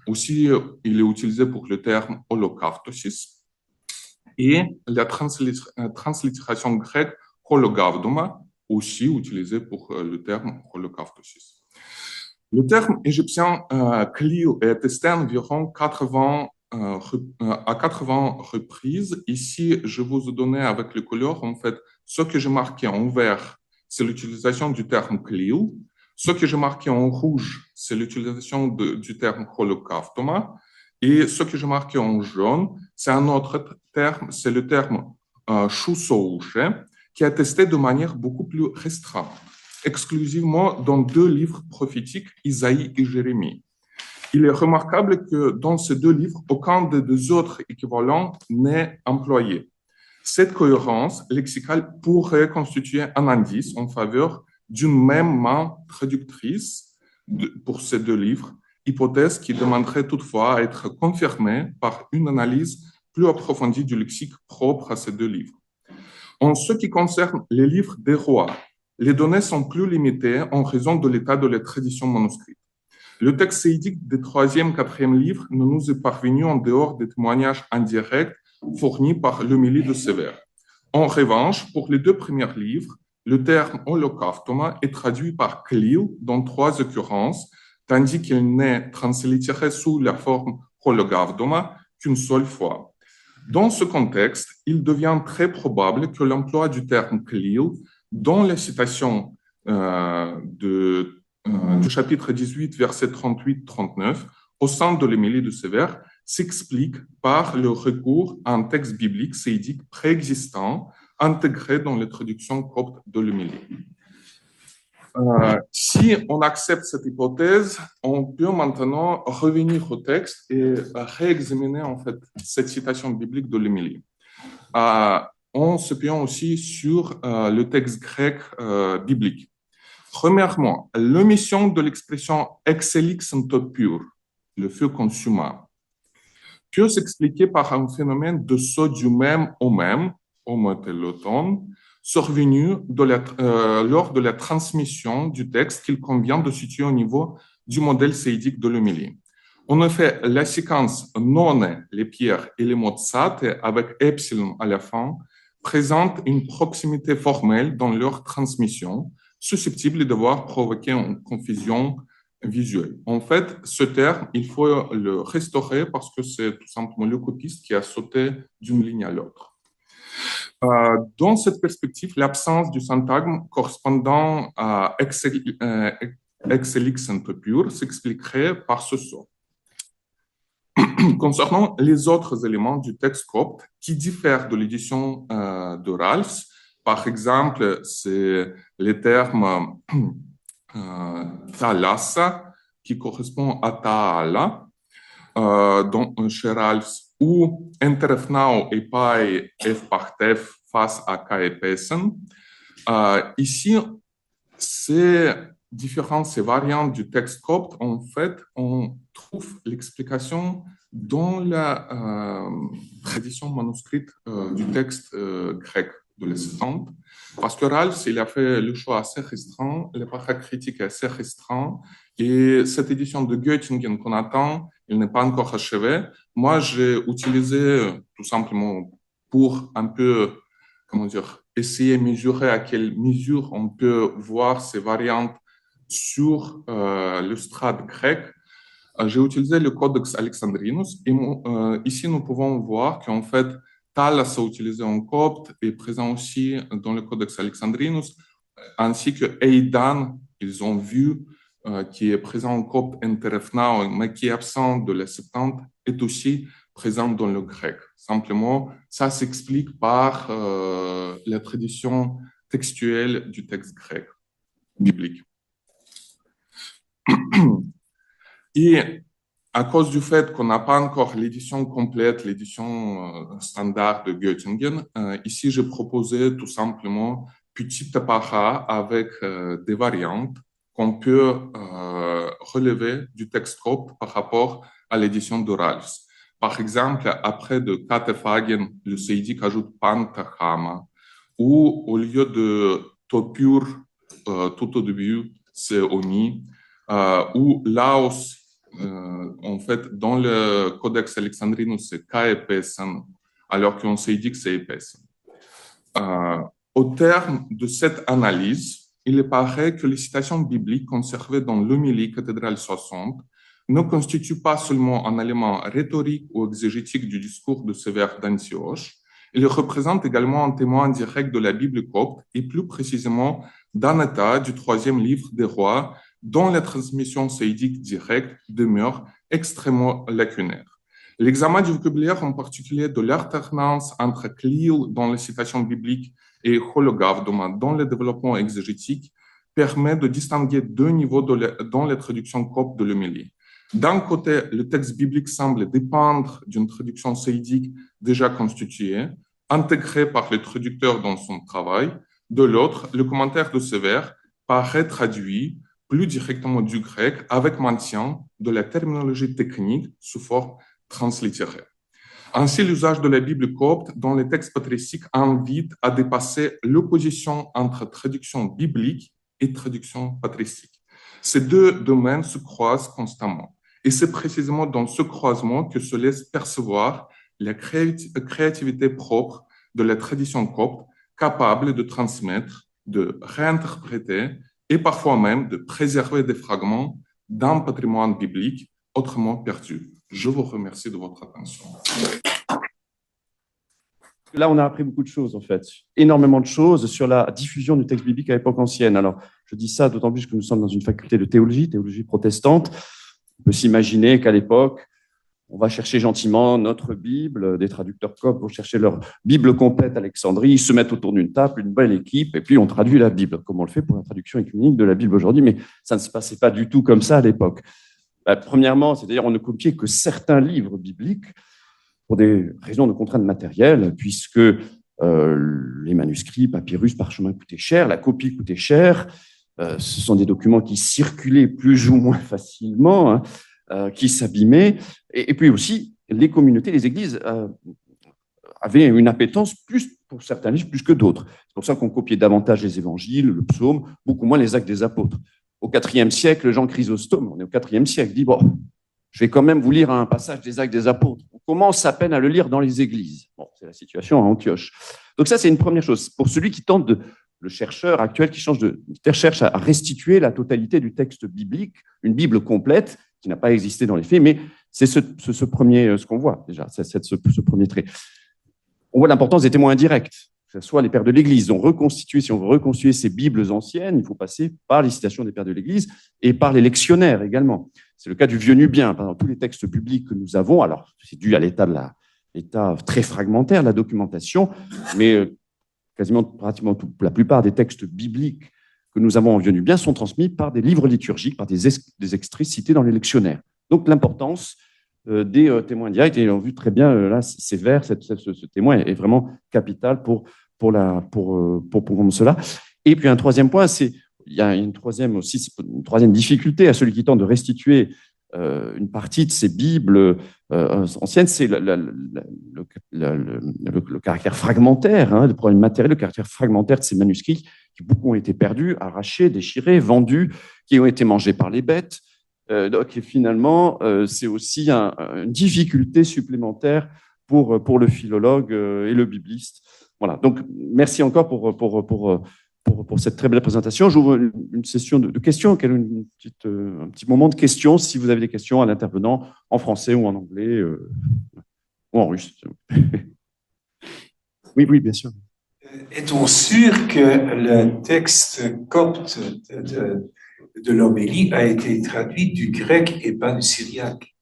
aussi il est utilisé pour le terme holokaustosis, et la translittération grecque hologavdoma, aussi utilisée pour le terme holokaustosis. Le terme égyptien klil est attesté environ 80 à 80 reprises. Ici, je vous ai donné avec les couleurs, en fait, ce que j'ai marqué en vert, c'est l'utilisation du terme klil. Ce que j'ai marqué en rouge, c'est l'utilisation du terme holocaustoma. Et ce que j'ai marqué en jaune, c'est un autre terme, c'est le terme chusouche, qui est attesté de manière beaucoup plus restreinte, exclusivement dans 2 livres prophétiques, Isaïe et Jérémie. Il est remarquable que dans ces 2 livres, aucun des 2 autres équivalents n'est employé. Cette cohérence lexicale pourrait constituer un indice en faveur d'une même main traductrice pour ces 2 livres, hypothèse qui demanderait toutefois à être confirmée par une analyse plus approfondie du lexique propre à ces 2 livres. En ce qui concerne les livres des rois, les données sont plus limitées en raison de l'état de la tradition manuscrite. Le texte séidique des 3e et 4e livres ne nous est parvenu en dehors des témoignages indirects fournis par l'Homélie de Sévère. En revanche, pour les 2 premiers livres, le terme holocaustoma est traduit par klil dans 3 occurrences, tandis qu'il n'est translittéré sous la forme hologavdoma qu'une seule fois. Dans ce contexte, il devient très probable que l'emploi du terme klil dans les citations du chapitre 18, versets 38-39, au sein de l'Homélie de Sévère, s'explique par le recours à un texte biblique séidique préexistant, intégré dans les traductions coptes de l'Homélie. Si on accepte cette hypothèse, on peut maintenant revenir au texte et réexaminer en fait cette citation biblique de l'Homélie. En s'appuyant aussi sur le texte grec biblique. Premièrement, l'omission de l'expression exelix en tot pur, le feu consuma, peut s'expliquer par un phénomène de saut du même au même, homotéloton, survenu lors de la transmission du texte qu'il convient de situer au niveau du modèle séidique de l'homélie. En effet, la séquence nonne, les pierres, et les mots tsate, avec epsilon à la fin, présente une proximité formelle dans leur transmission, susceptible de voir provoquer une confusion visuelle. En fait, ce terme, il faut le restaurer parce que c'est tout simplement le copiste qui a sauté d'une ligne à l'autre. Dans cette perspective, l'absence du syntagme correspondant à Exelix pur s'expliquerait par ce sort. Concernant les autres éléments du texte copte qui diffèrent de l'édition de Ralphs, par exemple, c'est les termes thalassa qui correspond à ta'ala chez Ralphs, ou interefnao epai efpachtef face à kaepesen. Ici, ces différentes, ces variantes du texte copte, en fait, on trouve l'explication dans la tradition manuscrite du texte grec de les 70, parce que Ralphs, il a fait le choix assez restreint, le paragraphe critique est assez restreint, et cette édition de Göttingen qu'on attend, il n'est pas encore achevé. Moi, j'ai utilisé tout simplement pour un peu, comment dire, essayer de mesurer à quelle mesure on peut voir ces variantes sur le strate grec. J'ai utilisé le Codex Alexandrinus et ici nous pouvons voir qu'en fait Thalas utilisé en copte est présent aussi dans le Codex Alexandrinus, ainsi que Eidan, ils ont vu, qui est présent en copte interefnao, mais qui est absent de la Septante, est aussi présent dans le grec. Simplement, ça s'explique par la tradition textuelle du texte grec biblique. Et à cause du fait qu'on n'a pas encore l'édition complète, l'édition standard de Göttingen, ici j'ai proposé tout simplement petite para avec des variantes qu'on peut relever du texte copte par rapport à l'édition de Ralphs. Par exemple, après de Katefagen, le Seidik ajoute Pantachama, ou au lieu de Topur tout au début, c'est omis, ou Laos, en fait, dans le Codex Alexandrinus, c'est Kaepesen, alors qu'on s'est dit que c'est Epesen. Au terme de cette analyse, il paraît que les citations bibliques conservées dans l'homélie cathédrale 60 ne constituent pas seulement un élément rhétorique ou exégétique du discours de Sévère d'Antioche, ils représentent également un témoin direct de la Bible copte et plus précisément d'un état du troisième livre des rois dont la transmission séidique directe demeure extrêmement lacunaire. L'examen du vocabulaire, en particulier de l'alternance entre clil dans les citations bibliques et hologavdoma dans le développement exégétique, permet de distinguer deux niveaux dans la traduction copte de l'homélie. D'un côté, le texte biblique semble dépendre d'une traduction séidique déjà constituée, intégrée par le traducteur dans son travail. De l'autre, le commentaire de Sévère paraît traduit plus directement du grec avec maintien de la terminologie technique sous forme translittéraire. Ainsi, l'usage de la Bible copte dans les textes patriciques invite à dépasser l'opposition entre traduction biblique et traduction patricique. Ces deux domaines se croisent constamment. Et c'est précisément dans ce croisement que se laisse percevoir la créativité propre de la tradition copte, capable de transmettre, de réinterpréter et parfois même de préserver des fragments d'un patrimoine biblique autrement perdu. Je vous remercie de votre attention. Là, on a appris beaucoup de choses, en fait, énormément de choses sur la diffusion du texte biblique à l'époque ancienne. Alors, je dis ça d'autant plus que nous sommes dans une faculté de théologie protestante. On peut s'imaginer qu'à l'époque, on va chercher gentiment notre Bible, des traducteurs coptes vont chercher leur Bible complète Alexandrie, ils se mettent autour d'une table, une belle équipe, et puis on traduit la Bible, comme on le fait pour la traduction écuménique de la Bible aujourd'hui, mais ça ne se passait pas du tout comme ça à l'époque. Premièrement, c'est-à-dire on ne copiait que certains livres bibliques pour des raisons de contraintes matérielles, puisque les manuscrits, papyrus, parchemins coûtaient cher, la copie coûtait cher, ce sont des documents qui circulaient plus ou moins facilement, hein, qui s'abîmaient, et puis aussi les communautés, les églises avaient une appétence plus pour certains livres plus que d'autres. C'est pour ça qu'on copiait davantage les évangiles, le psaume, beaucoup moins les actes des apôtres. Au IVe siècle, Jean Chrysostome, on est au IVe siècle, dit, bon, je vais quand même vous lire un passage des actes des apôtres. On commence à peine à le lire dans les églises. Bon, c'est la situation à Antioche. Donc ça, c'est une première chose. Pour celui qui tente le chercheur actuel qui cherche à restituer la totalité du texte biblique, une Bible complète, qui n'a pas existé dans les faits, mais c'est ce qu'on voit déjà, ce premier trait. On voit l'importance des témoins indirects. ce soit les pères de l'Église. Donc, si on veut reconstituer ces Bibles anciennes, il faut passer par les citations des pères de l'Église et par les lectionnaires également. C'est le cas du Vieux Nubien. Par exemple, tous les textes bibliques que nous avons, alors c'est dû à l'état très fragmentaire de la documentation, mais pratiquement la plupart des textes bibliques que nous avons en Vieux Nubien sont transmis par des livres liturgiques, par des extraits cités dans les lectionnaires. Donc l'importance des témoins directs, et on a vu très bien là, Sévère, ce témoin est vraiment capital pour cela. Et puis un troisième point, il y a une troisième difficulté à celui qui tente de restituer une partie de ces Bibles anciennes, c'est le caractère fragmentaire, le problème matériel, le caractère fragmentaire de ces manuscrits qui beaucoup ont été perdus, arrachés, déchirés, vendus, qui ont été mangés par les bêtes. Donc finalement, c'est aussi une difficulté supplémentaire pour le philologue et le bibliste. Voilà. Donc merci encore pour cette très belle présentation. J'ouvre une session de questions, un petit moment de questions, si vous avez des questions à l'intervenant en français ou en anglais ou en russe. Oui, oui, bien sûr. Est-on sûr que le texte copte de l'homélie a été traduit du grec et pas du syriaque?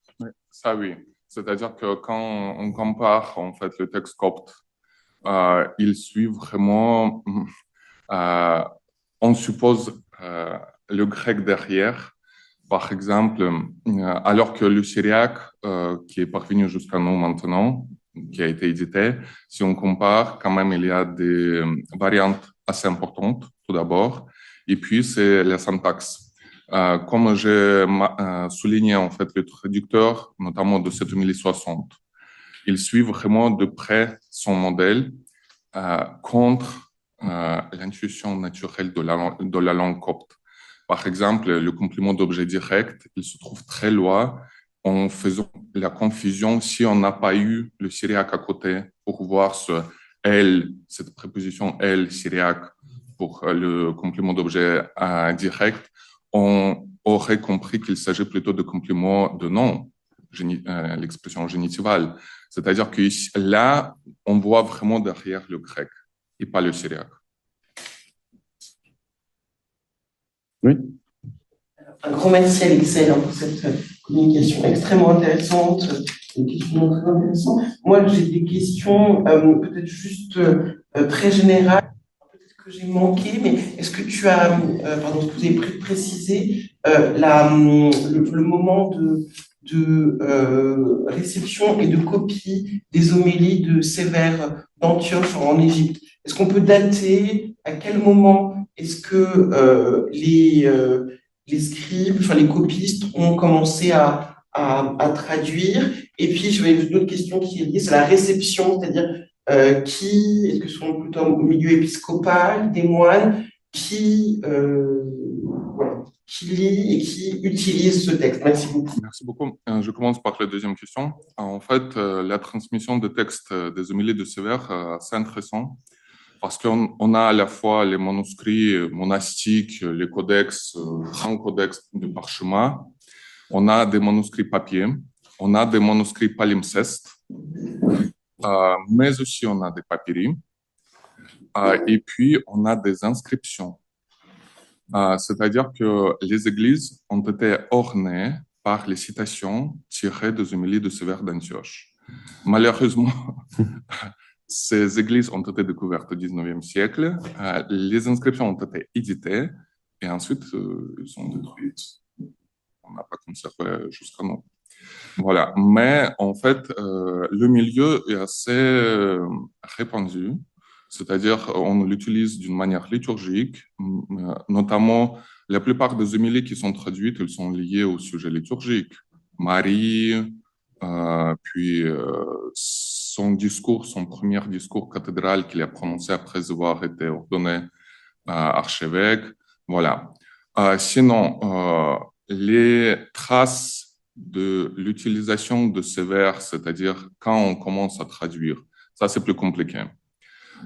Ça, oui. C'est-à-dire que quand on compare en fait le texte copte, il suit vraiment... on suppose le grec derrière. Par exemple, alors que le syriaque, qui est parvenu jusqu'à nous maintenant, qui a été édité, si on compare, quand même, il y a des variantes assez importantes, tout d'abord. Et puis, c'est la syntaxe. Comme j'ai souligné, en fait, le traducteur, notamment de 7060, il suit vraiment de près son modèle contre l'intuition naturelle de la langue copte. Par exemple, le complément d'objet direct, il se trouve très loin en faisant la confusion si on n'a pas eu le syriaque à côté pour voir ce elle, cette préposition elle syriaque pour le complément d'objet direct, on aurait compris qu'il s'agit plutôt de complément de nom, l'expression génitivale. C'est-à-dire que là, on voit vraiment derrière le grec et pas le syriaque. Oui. Un grand merci Alexei pour cette communication extrêmement intéressante, une question très intéressante. Moi, j'ai des questions peut-être juste très générales, peut-être que j'ai manqué, mais est-ce que tu as, pardon, est-ce que vous avez précisé le moment de réception et de copie des homélies de Sévère d'Antioche en Égypte? Est-ce qu'on peut dater à quel moment est-ce que les scribes, enfin les copistes ont commencé à traduire? Et puis, je vais une autre question qui est liée, c'est la réception, c'est-à-dire est-ce que ce sont plutôt au milieu épiscopal, des moines, voilà, qui lit et qui utilise ce texte? Merci beaucoup. Merci beaucoup. Je commence par la deuxième question. En fait, la transmission de textes des homélies de Sévère, c'est intéressant parce qu'on a à la fois les manuscrits monastiques, les codex, grands codex de parchemin, on a des manuscrits papier, on a des manuscrits palimpsestes, mais aussi on a des papyri, et puis on a des inscriptions. C'est-à-dire que les églises ont été ornées par les citations tirées des homélies de Sévère d'Antioche. Malheureusement, ces églises ont été découvertes au XIXe siècle, les inscriptions ont été éditées et ensuite elles sont détruites. On n'a pas conservé jusqu'à nous. Voilà. Mais en fait, le milieu est assez répandu, c'est-à-dire on l'utilise d'une manière liturgique, notamment la plupart des homélies qui sont traduites, elles sont liées au sujet liturgique. Marie, puis son discours, son premier discours cathédral qu'il a prononcé après avoir été ordonné archevêque. Voilà. Sinon, les traces de l'utilisation de ces vers, c'est-à-dire quand on commence à traduire, ça c'est plus compliqué.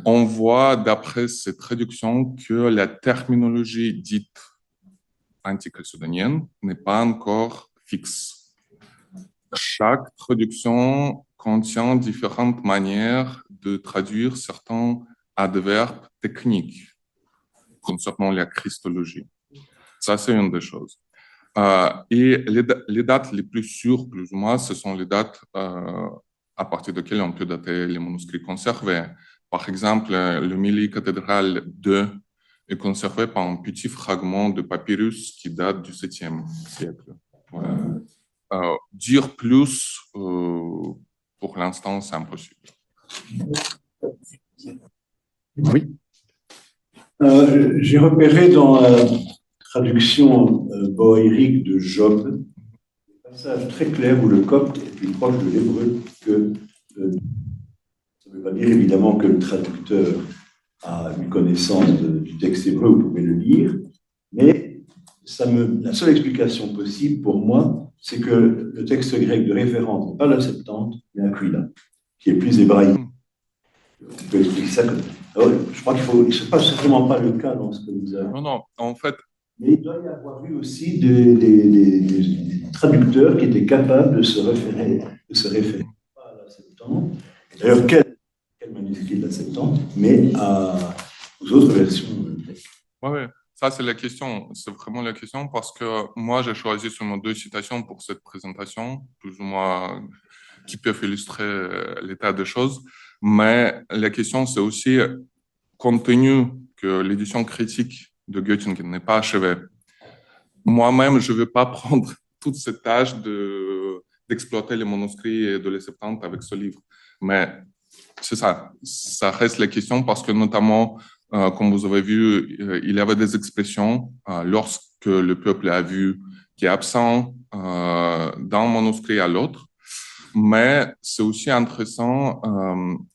On voit d'après ces traductions que la terminologie dite antichalcédonienne n'est pas encore fixe. Chaque traduction contient différentes manières de traduire certains adverbe technique concernant la christologie. Ça, c'est une des choses. Et les dates les plus sûres, plus ou moins, ce sont les dates à partir desquelles on peut dater les manuscrits conservés. Par exemple, le Mili cathédrale 2 est conservé par un petit fragment de papyrus qui date du 7e siècle. Voilà. Dire plus, pour l'instant, c'est impossible. Oui. J'ai repéré dans la traduction boérique de Job un passage très clair où le copte est plus proche de l'hébreu que ça ne veut pas dire évidemment que le traducteur a une connaissance du texte hébreu, vous pouvez le lire, mais la seule explication possible pour moi, c'est que le texte grec de référence n'est pas la Septante, mais Aquila, qui est plus hébraïque. On peut expliquer ça comme... Alors, je crois ce n'est pas certainement pas le cas dans ce que vous avez. Non, en fait. Mais il doit y avoir eu aussi des traducteurs qui étaient capables de se référer pas à la Septante, d'ailleurs, quel manuscrit de la Septante, mais aux autres versions. Oui, ça c'est la question, c'est vraiment la question parce que moi j'ai choisi seulement 2 citations pour cette présentation, plus ou moins qui peuvent illustrer l'état des choses, mais la question c'est aussi, compte tenu que l'édition critique de Göttingen n'est pas achevée, moi-même je ne vais pas prendre toute cette tâche d'exploiter les manuscrits de la Septante avec ce livre, mais c'est ça reste la question parce que notamment, comme vous avez vu, il y avait des expressions lorsque le peuple a vu qui est absent d'un manuscrit à l'autre. Mais c'est aussi intéressant,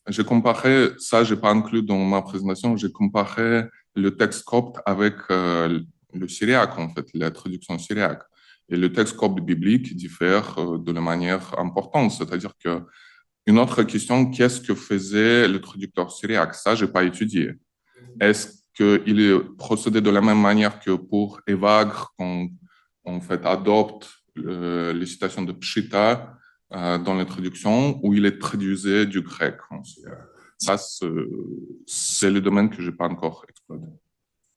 j'ai comparé, ça je n'ai pas inclus dans ma présentation, j'ai comparé le texte copte avec le syriaque, en fait, la traduction syriaque. Et le texte copte biblique diffère de la manière importante, c'est-à-dire que une autre question, qu'est-ce que faisait le traducteur syriaque? Ça, je n'ai pas étudié. Est-ce qu'il procédait de la même manière que pour Évagre, qu'on en fait, adopte les citations de Pshita dans la traduction, ou il est traduisé du grec? Ça, c'est le domaine que je n'ai pas encore exploré.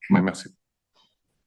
Mais merci.